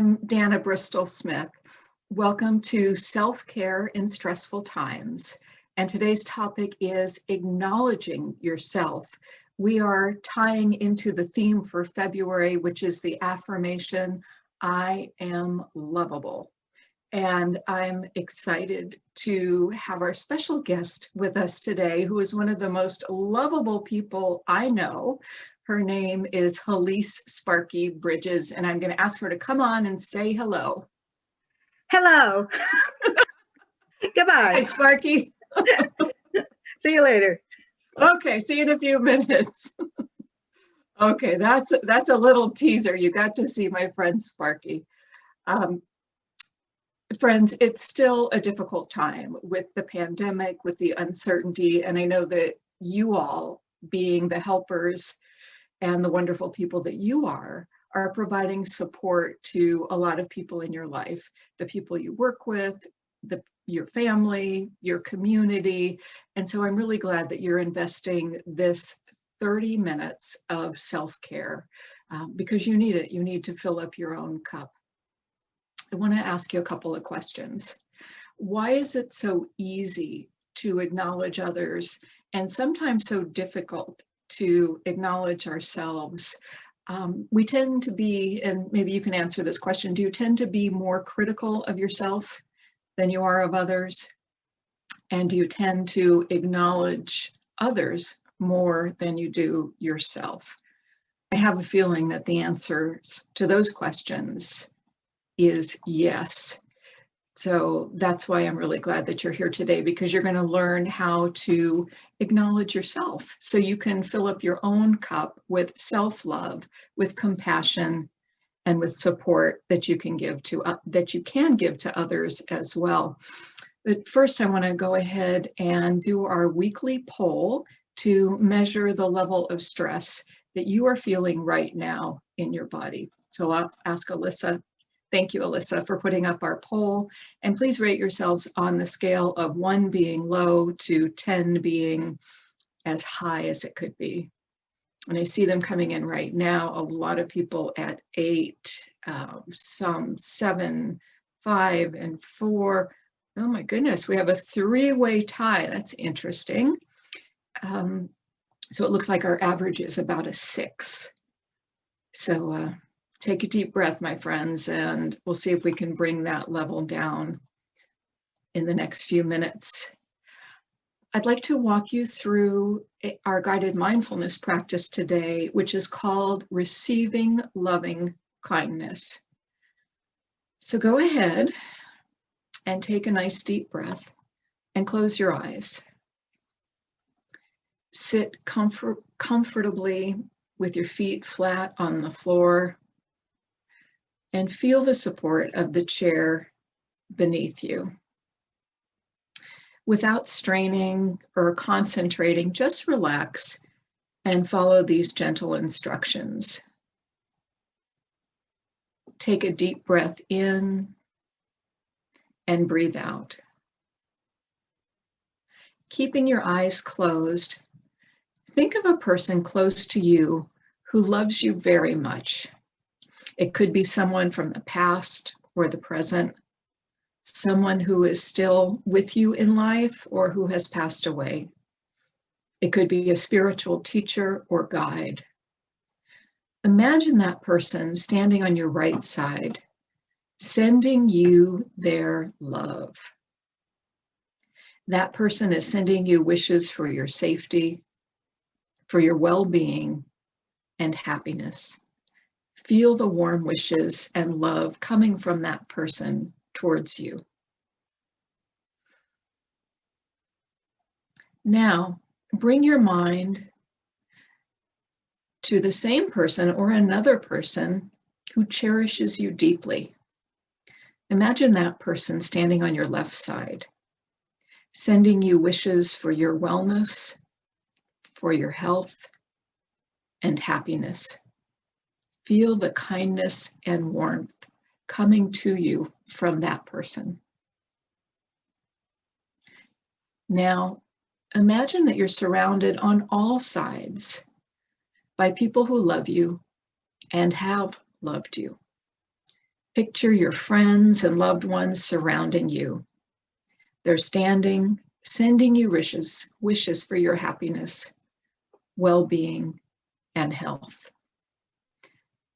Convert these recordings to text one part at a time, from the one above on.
I'm Dana Bristol Smith. Welcome to Self-Care in Stressful Times. And today's topic is acknowledging yourself. We are tying into the theme for February, which is the affirmation, I am lovable. And I'm excited to have our special guest with us today, who is one of the most lovable people I know. Her name is Helice Sparky Bridges, and I'm going to ask her to come on and say hello. Hello. Goodbye. Hi, Sparky. See you later. Okay, see you in a few minutes. Okay, that's a little teaser. You got to see my friend Sparky. Friends, it's still a difficult time with the pandemic, with the uncertainty, and I know that you all, being the helpers and the wonderful people that you are providing support to a lot of people in your life, the people you work with, your family, your community. And so I'm really glad that you're investing this 30 minutes of self-care because you need it. You need to fill up your own cup. I want to ask you a couple of questions. Why is it so easy to acknowledge others and sometimes so difficult to acknowledge ourselves? We tend to be, and maybe you can answer this question, do you tend to be more critical of yourself than you are of others? And do you tend to acknowledge others more than you do yourself? I have a feeling that the answers to those questions is yes. So that's why I'm really glad that you're here today, because you're going to learn how to acknowledge yourself so you can fill up your own cup with self-love, with compassion, and with support that you can give to others as well. But first, I want to go ahead and do our weekly poll to measure the level of stress that you are feeling right now in your body. So I'll ask Alyssa. Thank you, Alyssa, for putting up our poll. And please rate yourselves on the scale of 1 being low to 10 being as high as it could be. And I see them coming in right now. A lot of people at 8, some 7, 5, and 4. Oh my goodness, we have a 3-way tie. That's interesting. So it looks like our average is about a 6. So take a deep breath, my friends, and we'll see if we can bring that level down in the next few minutes. I'd like to walk you through our guided mindfulness practice today, which is called Receiving Loving Kindness. So go ahead and take a nice deep breath and close your eyes. Sit comfortably with your feet flat on the floor and feel the support of the chair beneath you. Without straining or concentrating, just relax and follow these gentle instructions. Take a deep breath in and breathe out. Keeping your eyes closed, think of a person close to you who loves you very much. It could be someone from the past or the present, someone who is still with you in life or who has passed away. It could be a spiritual teacher or guide. Imagine that person standing on your right side, sending you their love. That person is sending you wishes for your safety, for your well-being, and happiness. Feel the warm wishes and love coming from that person towards you. Now, bring your mind to the same person or another person who cherishes you deeply. Imagine that person standing on your left side, sending you wishes for your wellness, for your health, and happiness. Feel the kindness and warmth coming to you from that person. Now, imagine that you're surrounded on all sides by people who love you and have loved you. Picture your friends and loved ones surrounding you. They're standing, sending you wishes for your happiness, well-being, and health.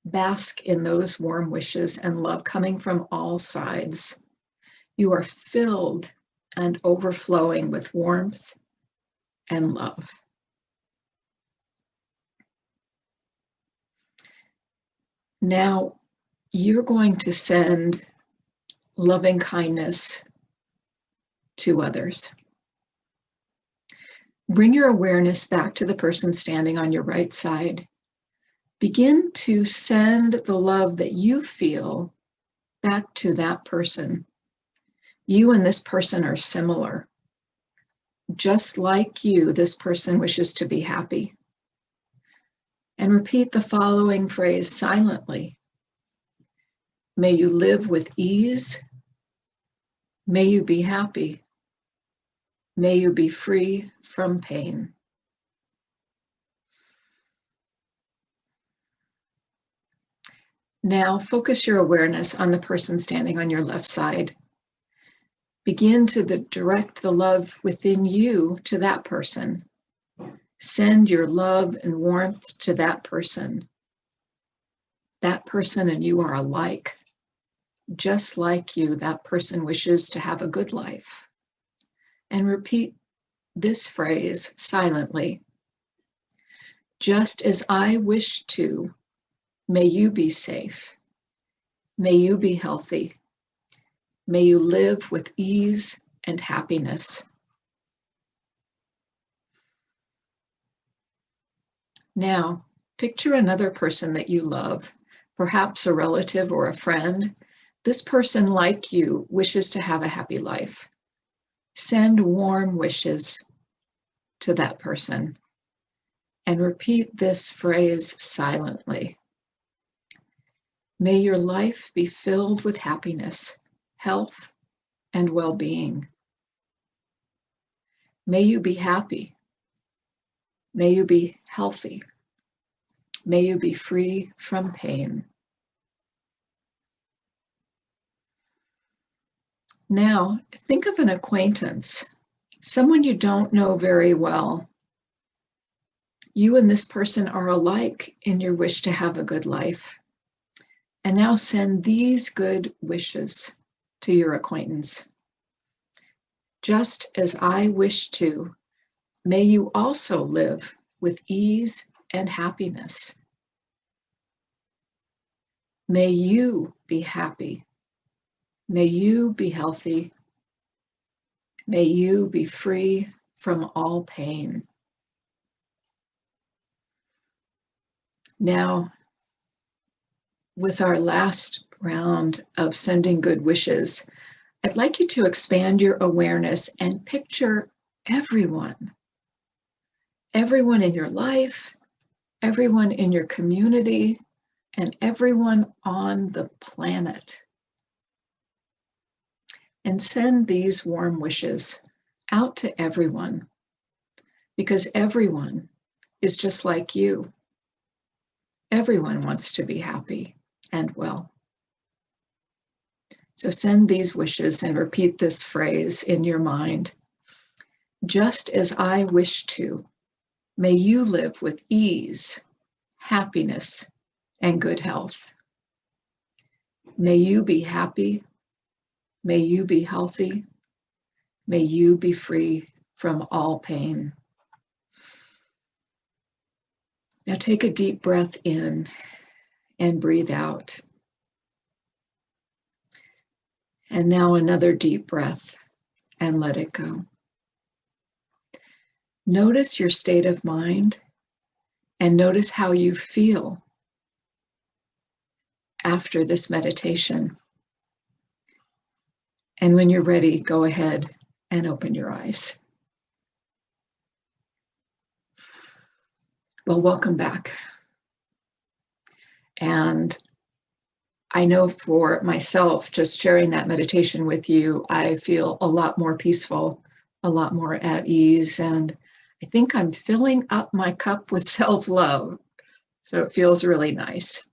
Bask in those warm wishes and love coming from all sides. You are filled and overflowing with warmth and love. Now, you're going to send loving kindness to others. Bring your awareness back to the person standing on your right side. Begin to send the love that you feel back to that person. You and this person are similar. Just like you, this person wishes to be happy. And repeat the following phrase silently. May you live with ease. May you be happy. May you be free from pain. Now focus your awareness on the person standing on your left side. Begin to direct the love within you to that person. Send your love and warmth to that person. That person and you are alike. Just like you, that person wishes to have a good life. And repeat this phrase silently. Just as I wish to, may you be safe. May you be healthy. May you live with ease and happiness. Now, picture another person that you love, perhaps a relative or a friend. This person, like you, wishes to have a happy life. Send warm wishes to that person and repeat this phrase silently. May your life be filled with happiness, health, and well-being. May you be happy. May you be healthy. May you be free from pain. Now, think of an acquaintance, someone you don't know very well. You and this person are alike in your wish to have a good life. And now send these good wishes to your acquaintance. Just as I wish to, may you also live with ease and happiness. May you be happy. May you be healthy. May you be free from all pain. Now, with our last round of sending good wishes, I'd like you to expand your awareness and picture everyone in your life, everyone in your community, and everyone on the planet. And send these warm wishes out to everyone, because everyone is just like you. Everyone wants to be happy and well. So send these wishes and repeat this phrase in your mind. Just as I wish to, may you live with ease, happiness, and good health. May you be happy. May you be healthy. May you be free from all pain. Now take a deep breath in and breathe out. And now another deep breath and let it go. Notice your state of mind and notice how you feel after this meditation. And when you're ready, go ahead and open your eyes. Well, welcome back. And I know for myself, just sharing that meditation with you, I feel a lot more peaceful, a lot more at ease, and I think I'm filling up my cup with self-love. So it feels really nice.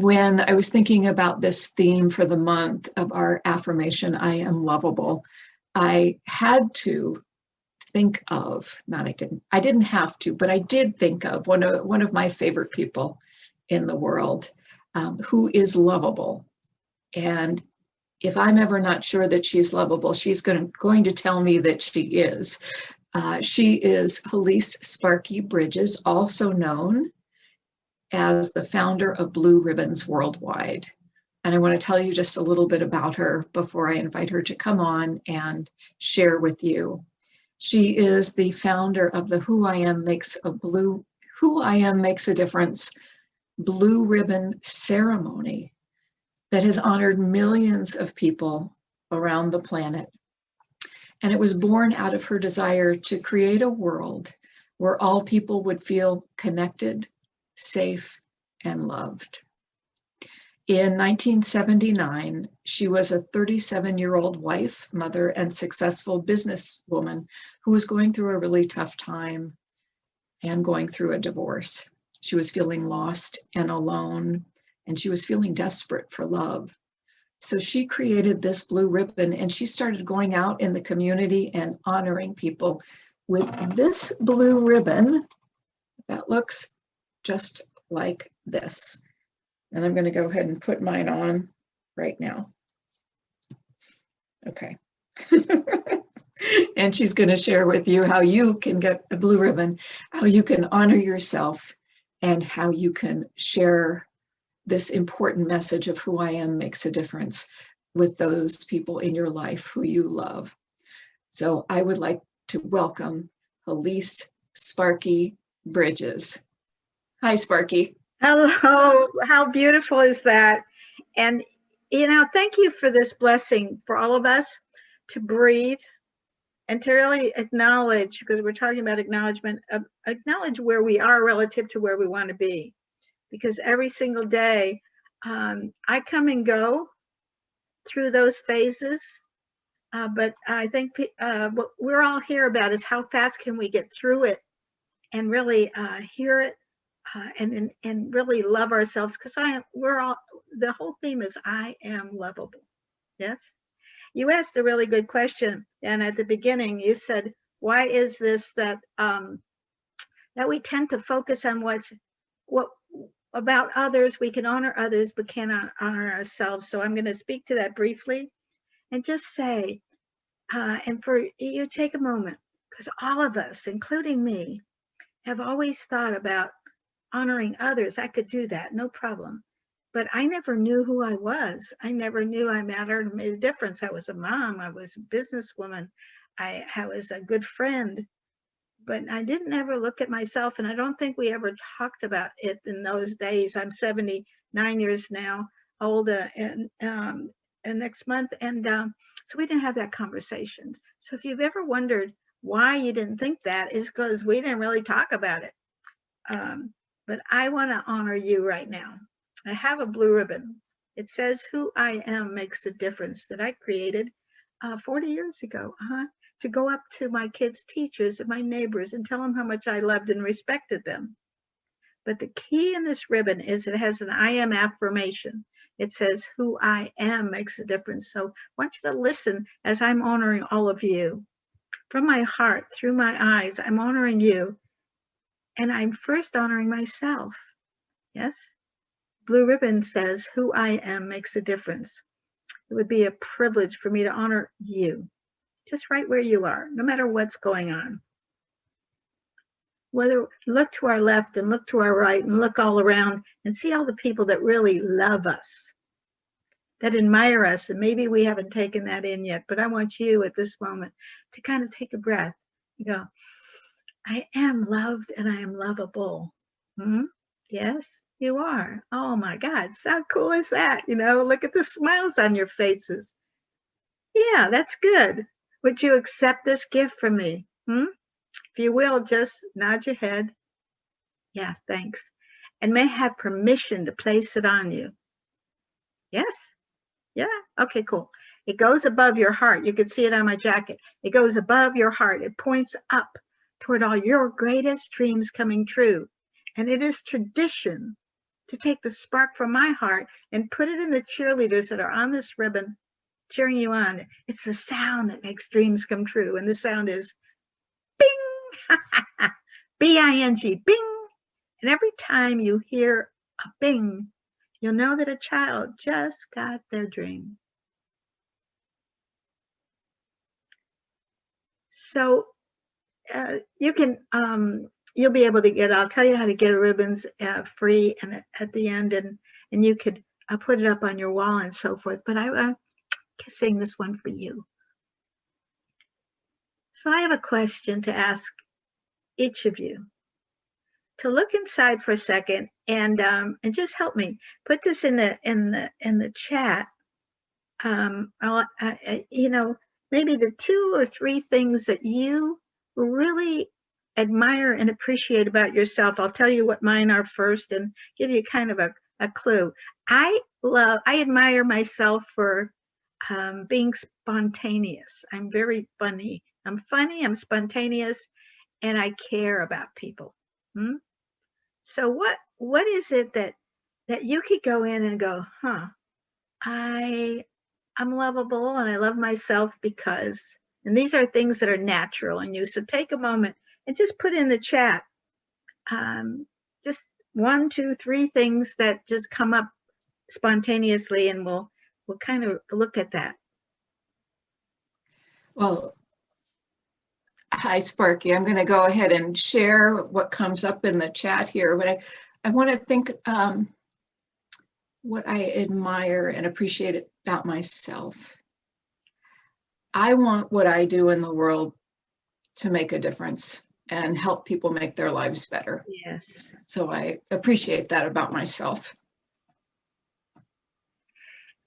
when I was thinking about this theme for the month of our affirmation, I am lovable, I had to think of, I didn't have to, but I did think of one of my favorite people in the world, who is lovable. And if I'm ever not sure that she's lovable, she's going to tell me that she is. She is Helice Sparky Bridges, also known as the founder of Blue Ribbons Worldwide. And I want to tell you just a little bit about her before I invite her to come on and share with you. She is the founder of the Who I Am Makes a Difference Blue Ribbon ceremony that has honored millions of people around the planet. And it was born out of her desire to create a world where all people would feel connected, safe, and loved. In 1979, she was a 37-year-old wife, mother, and successful businesswoman who was going through a really tough time and going through a divorce. She was feeling lost and alone, and she was feeling desperate for love. So she created this blue ribbon, and she started going out in the community and honoring people with this blue ribbon that looks just like this. And I'm going to go ahead and put mine on right now. Okay. And she's going to share with you how you can get a blue ribbon, how you can honor yourself, and how you can share this important message of who I am makes a difference with those people in your life who you love. So I would like to welcome Helice Sparky Bridges. Hi, Sparky. Hello. How beautiful is that? And, thank you for this blessing for all of us to breathe and to really acknowledge, because we're talking about acknowledgement, acknowledge where we are relative to where we want to be. Because every single day, I come and go through those phases. But I think what we're all here about is how fast can we get through it and really hear it and really love ourselves. Because the whole theme is I am lovable. Yes. You asked a really good question, and at the beginning you said, why is this that we tend to focus on what about others? We can honor others, but cannot honor ourselves. So I'm going to speak to that briefly and just say, and for you, take a moment, because all of us, including me, have always thought about honoring others. I could do that, no problem. But I never knew who I was. I never knew I mattered and made a difference. I was a mom. I was a businesswoman. I was a good friend. But I didn't ever look at myself, and I don't think we ever talked about it in those days. I'm 79 years now old, and next month, and so we didn't have that conversation. So if you've ever wondered why you didn't think that, is because we didn't really talk about it. But I want to honor you right now. I have a blue ribbon. It says Who I Am Makes a Difference, that I created 40 years ago. To go up to my kids' teachers and my neighbors and tell them how much I loved and respected them. But the key in this ribbon is it has an I am affirmation. It says, who I am makes a difference. So I want you to listen as I'm honoring all of you. From my heart, through my eyes, I'm honoring you. And I'm first honoring myself. Yes? Blue ribbon says, who I am makes a difference. It would be a privilege for me to honor you. Just right where you are, no matter what's going on. Whether look to our left and look to our right and look all around and see all the people that really love us, that admire us, and maybe we haven't taken that in yet, but I want you at this moment to kind of take a breath and go, I am loved and I am lovable. Yes, you are. Oh my God, how cool is that? Look at the smiles on your faces. Yeah, that's good. Would you accept this gift from me? If you will, just nod your head. Yeah, thanks. And may I have permission to place it on you? Yes? Yeah? Okay, cool. It goes above your heart. You can see it on my jacket. It goes above your heart. It points up toward all your greatest dreams coming true. And it is tradition to take the spark from my heart and put it in the cheerleaders that are on this ribbon cheering you on. It's the sound that makes dreams come true. And the sound is bing, B-I-N-G, bing. And every time you hear a bing, you'll know that a child just got their dream. So you can, you'll be able to get, I'll tell you how to get a ribbons free and at the end, and you could put it up on your wall and so forth. But I'm sing this one for you. So I have a question to ask each of you. To look inside for a second and just help me put this in the chat. You know, maybe the 2 or 3 things that you really admire and appreciate about yourself. I'll tell you what mine are first and give you kind of a clue. I admire myself for being spontaneous. I'm very funny. I'm spontaneous, and I care about people. So what is it that you could go in and go, I'm lovable and I love myself because, and these are things that are natural in you. So take a moment and just put in the chat, just 1, 2, 3 things that just come up spontaneously, and we'll kind of look at that. Well, hi, Sparky. I'm going to go ahead and share what comes up in the chat here, but I want to think what I admire and appreciate about myself. I want what I do in the world to make a difference and help people make their lives better. Yes. So I appreciate that about myself.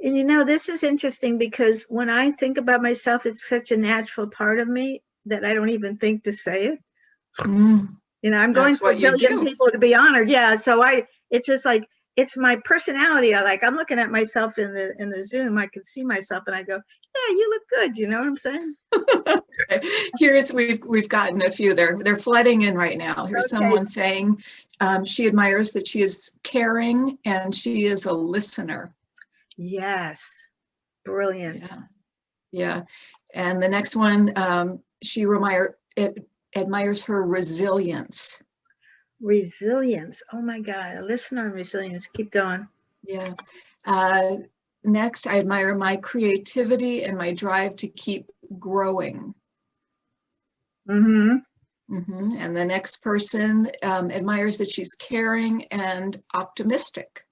And you know, this is interesting because when I think about myself, it's such a natural part of me that I don't even think to say it. You know, I'm going for a billion people to be honored. Yeah. So it's just like, it's my personality. I'm looking at myself in the Zoom. I can see myself and I go, yeah, you look good. You know what I'm saying? Here's, we've gotten a few. They're flooding in right now. Here's someone saying she admires that she is caring and she is a listener. Yes. Brilliant. Yeah. And the next one, she admires her resilience. Resilience. Oh my God. A listener and resilience. Keep going. Yeah. Next, I admire my creativity and my drive to keep growing. And the next person admires that she's caring and optimistic.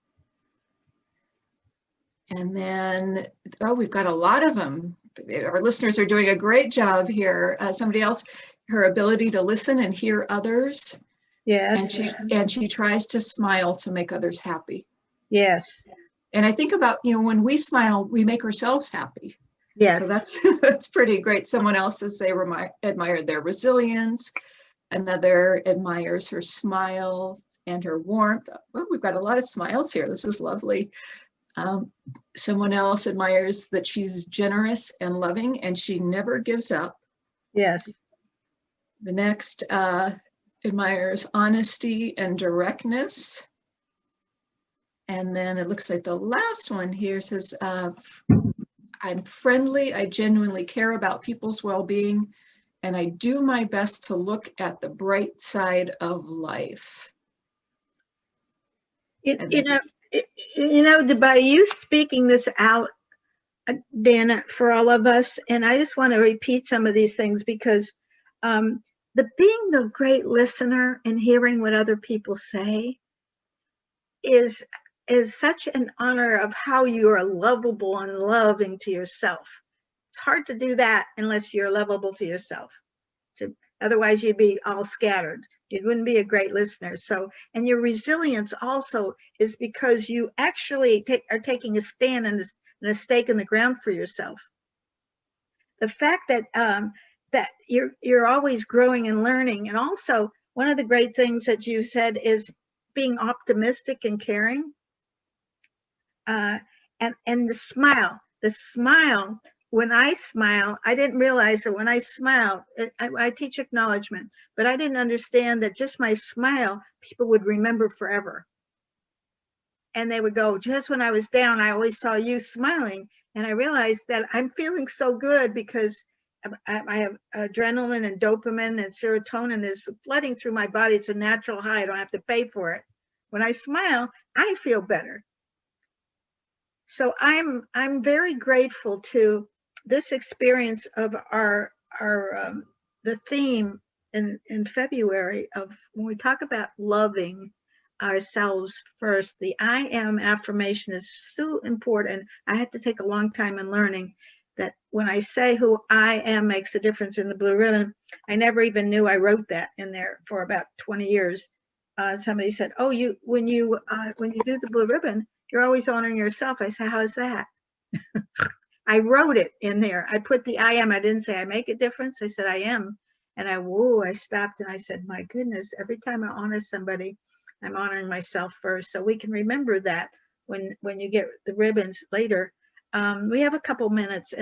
And then, we've got a lot of them. Our listeners are doing a great job here. Somebody else, her ability to listen and hear others. Yes. And she tries to smile to make others happy. Yes. And I think about, when we smile, we make ourselves happy. Yes. So that's pretty great. Someone else says they admire their resilience. Another admires her smile and her warmth. Well, we've got a lot of smiles here. This is lovely. Someone else admires that she's generous and loving and she never gives up. Yes. The next admires honesty and directness. And then it looks like the last one here says, I'm friendly, I genuinely care about people's well-being, and I do my best to look at the bright side of life. By you speaking this out, Dana, for all of us, and I just want to repeat some of these things because being the great listener and hearing what other people say is such an honor of how you are lovable and loving to yourself. It's hard to do that unless you're lovable to yourself. So otherwise you'd be all scattered. You wouldn't be a great listener. So, and your resilience also is because you actually are taking a stand and a stake in the ground for yourself. The fact that that you're always growing and learning, and also one of the great things that you said is being optimistic and caring. And the smile. When I smile, I didn't realize that when I smile, I teach acknowledgement, but I didn't understand that just my smile, people would remember forever. and they would go, just when I was down, I always saw you smiling. And I realized that I'm feeling so good because I have adrenaline and dopamine and serotonin is flooding through my body. It's a natural high. I don't have to pay for it. When I smile, I feel better. So I'm very grateful to this experience of our the theme in February of when we talk about loving ourselves first. The I am affirmation is so important. I had to take a long time in learning that when I say who I am makes a difference in the blue ribbon. I never even knew I wrote that in there for about 20 years. Somebody said, "Oh, when you do the blue ribbon, you're always honoring yourself." I said, "How's that?" I wrote it in there. I put the I am. I didn't say I make a difference. I said I am. And I stopped and I said, my goodness, every time I honor somebody, I'm honoring myself first. So we can remember that when you get the ribbons later. We have a couple minutes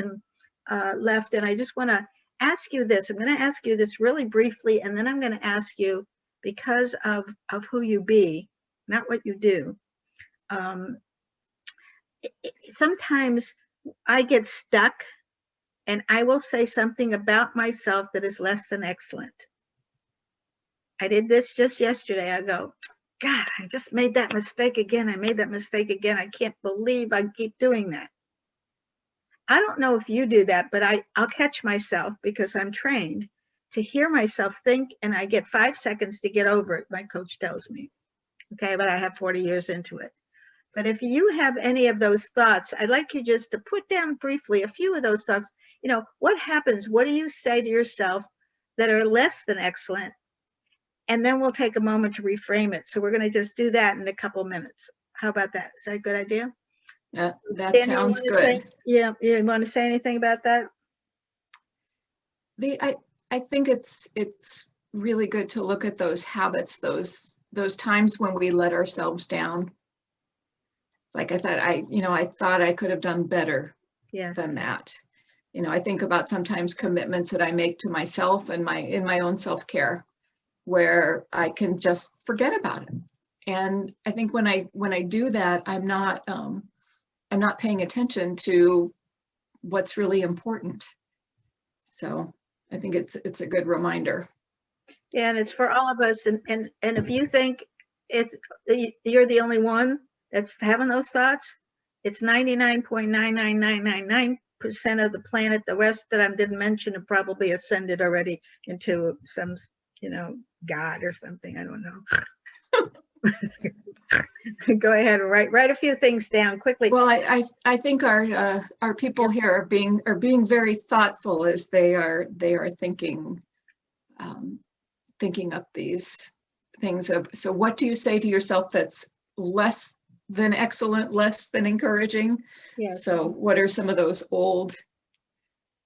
left, and I just want to ask you this. I'm going to ask you this really briefly, and then I'm going to ask you, because of who you be, not what you do. Sometimes I get stuck and I will say something about myself that is less than excellent. I did this just yesterday. I go, God, I just made that mistake again. I made that mistake again. I can't believe I keep doing that. I don't know if you do that, but I'll catch myself because I'm trained to hear myself think, and I get 5 seconds to get over it, my coach tells me. Okay, but I have 40 years into it. But if you have any of those thoughts, I'd like you just to put down briefly a few of those thoughts. You know, what happens? What do you say to yourself that are less than excellent? And then we'll take a moment to reframe it. So we're going to just do that in a couple minutes. How about that? Is that a good idea? That Daniel, sounds good. You want to say anything about that? I think it's really good to look at those habits, those times when we let ourselves down. Like I thought I could have done better than that. You know, I think about sometimes commitments that I make to myself and in my own self-care, where I can just forget about it. And I think when I do that, I'm not paying attention to what's really important. So I think it's a good reminder. Yeah, and it's for all of us. And if you think you're the only one that's having those thoughts, it's 99.99999% of the planet. The rest that I didn't mention have probably ascended already into some, God or something. I don't know. Go ahead and write a few things down quickly. Well, I think our people here are being very thoughtful as they are thinking up these things of, so what do you say to yourself that's less than excellent, less than encouraging? Yes. So what are some of those old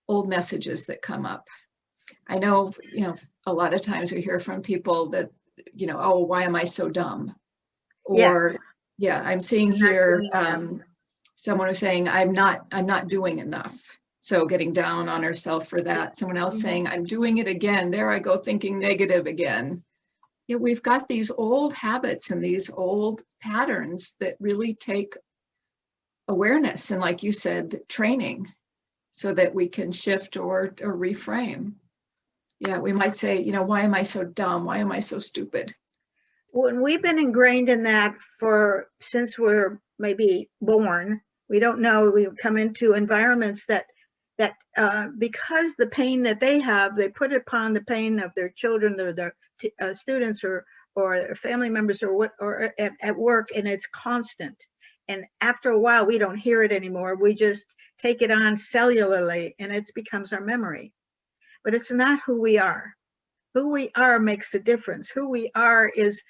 messages that come up? I know, a lot of times we hear from people that, oh, why am I so dumb? Or yes. Yeah, I'm seeing here someone who's saying I'm not doing enough. So getting down on herself for that. Someone else saying, I'm doing it again. There I go, thinking negative again. Yeah, we've got these old habits and these old patterns that really take awareness and, like you said, training, so that we can shift or reframe. Yeah, we might say, why am I so dumb? Why am I so stupid? When we've been ingrained in that since we're maybe born, we don't know. We come into environments that because the pain that they have, they put upon the pain of their children or their students or family members or at work, and it's constant. And after a while, we don't hear it anymore. We just take it on cellularly, and it becomes our memory. But it's not who we are. Who we are makes a difference. Who we are is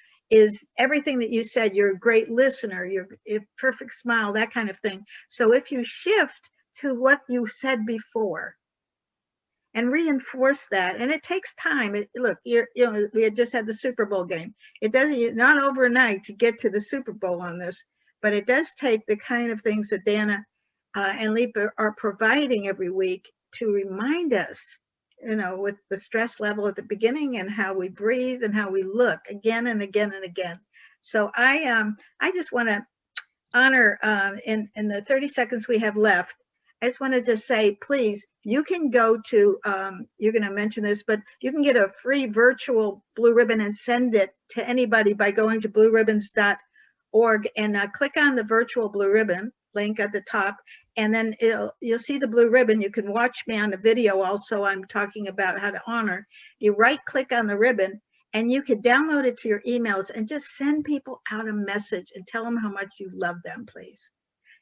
everything that you said. You're a great listener. You're a perfect smile, that kind of thing. So if you shift to what you said before and reinforce that, and it takes time. Look, we had just had the Super Bowl game. It doesn't, not overnight to get to the Super Bowl on this, but it does take the kind of things that Dana and Lipa are providing every week to remind us, with the stress level at the beginning and how we breathe and how we look again and again and again. So I just want to honor, in the 30 seconds we have left, I just wanted to say, please, you can go to, you're going to mention this, but you can get a free virtual blue ribbon and send it to anybody by going to blueribbons.org and click on the virtual blue ribbon link at the top. And then you'll see the blue ribbon. You can watch me on the video also. I'm talking about how to honor. You right click on the ribbon and you can download it to your emails and just send people out a message and tell them how much you love them, please.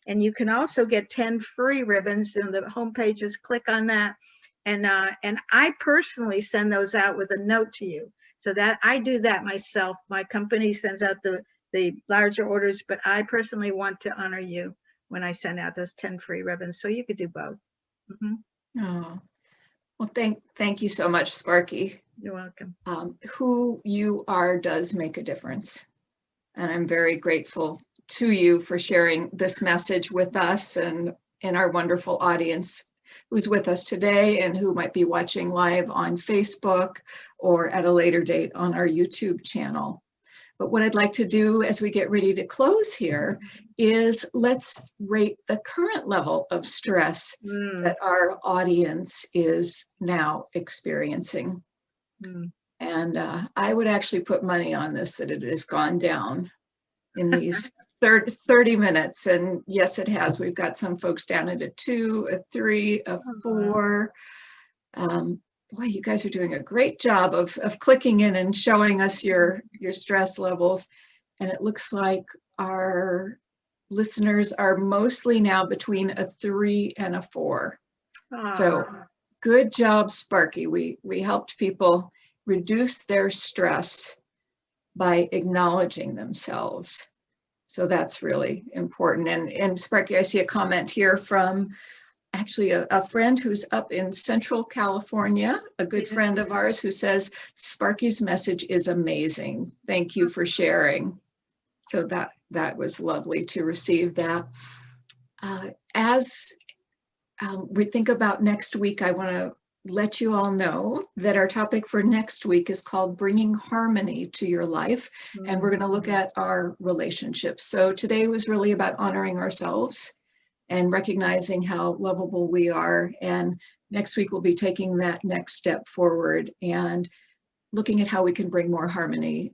And you can also get 10 free ribbons in the home pages. Click on that. And I personally send those out with a note to you. So that I do that myself. My company sends out the larger orders, but I personally want to honor you when I send out those 10 free ribbons. So you could do both. Oh, well, thank you so much, Sparky. You're welcome. Who you are does make a difference. And I'm very grateful to you for sharing this message with us and our wonderful audience who's with us today and who might be watching live on Facebook or at a later date on our YouTube channel. But what I'd like to do as we get ready to close here is let's rate the current level of stress that our audience is now experiencing. And I would actually put money on this, that it has gone down in these 30 minutes. And yes, it has. We've got some folks down at a 2, a 3, a 4. Boy, you guys are doing a great job of clicking in and showing us your stress levels. And it looks like our listeners are mostly now between a 3 and a 4. So good job, Sparky. We helped people reduce their stress by acknowledging themselves. So that's really important. And Sparky, I see a comment here from actually a friend who's up in Central California, a good friend of ours, who says, Sparky's message is amazing. Thank you for sharing. So that was lovely to receive that. As we think about next week, I want to let you all know that our topic for next week is called Bringing Harmony to Your Life. And we're going to look at our relationships. So today was really about honoring ourselves and recognizing how lovable we are. And next week, we'll be taking that next step forward and looking at how we can bring more harmony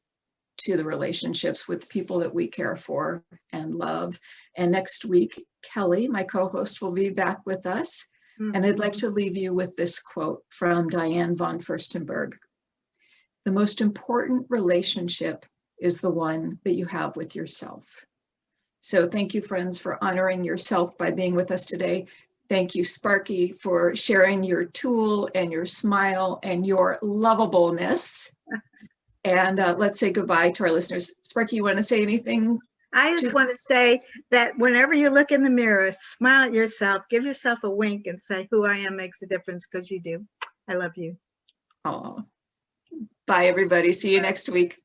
to the relationships with people that we care for and love. And next week, Kelly, my co-host, will be back with us. And I'd like to leave you with this quote from Diane von Furstenberg. The most important relationship is the one that you have with yourself. So thank you, friends, for honoring yourself by being with us today. Thank you, Sparky, for sharing your tool and your smile and your lovableness. And let's say goodbye to our listeners. Sparky, you want to say anything? I just want to say that whenever you look in the mirror, smile at yourself, give yourself a wink and say, who I am makes a difference, because you do. I love you. Oh, bye, everybody. See you next week.